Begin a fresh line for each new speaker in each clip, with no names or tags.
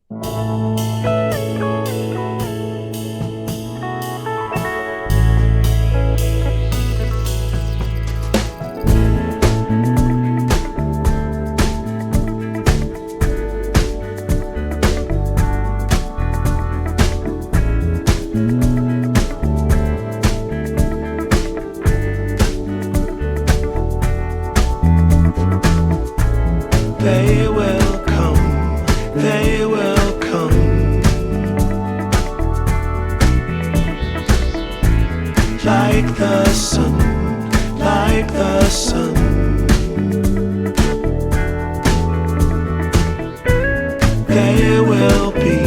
They will come, they will come, like the sun, like the sun. They will be,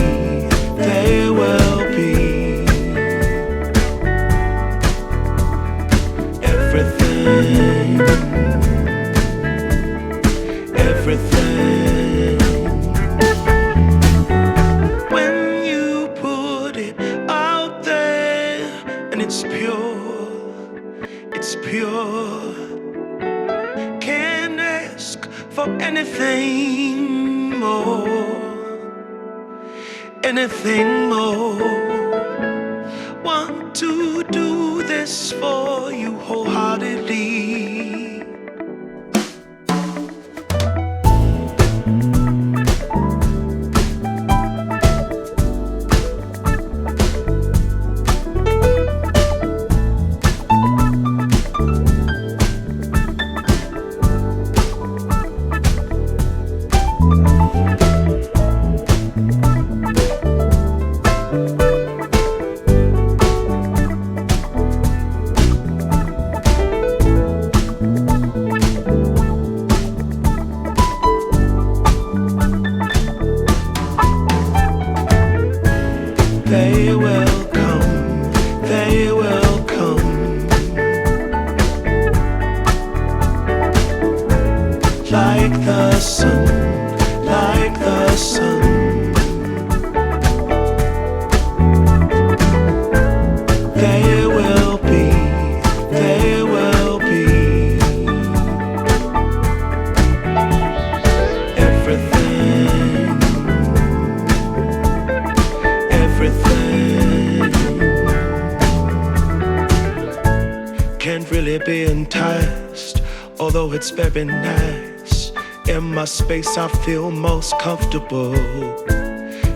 they will be everything, everything. When you put it out there and it's pure, can't ask for anything more. Want to do this for you wholeheartedly. They will come, they will come, like the sun, like the sun. They will be, they will be everything, everything. Can't really be enticed, although it's very nice. In my space I feel most comfortable.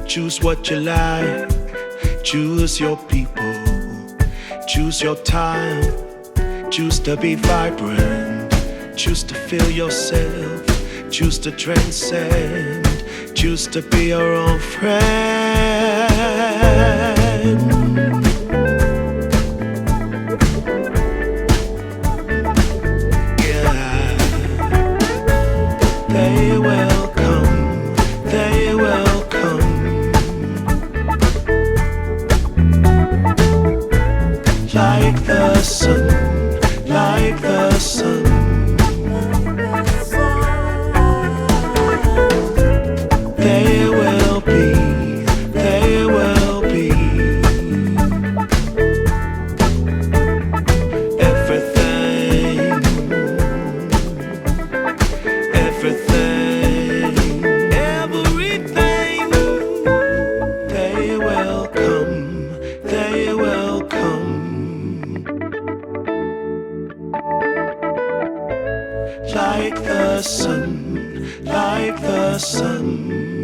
Choose what you like, choose your people, choose your time, choose to be vibrant, choose to feel yourself, choose to transcend, choose to be your own friend. Yeah, they will come, they will come, like the sun, like the sun. They will be, they will be everything, everything, everything. They will come, they will come, like the sun, like the sun.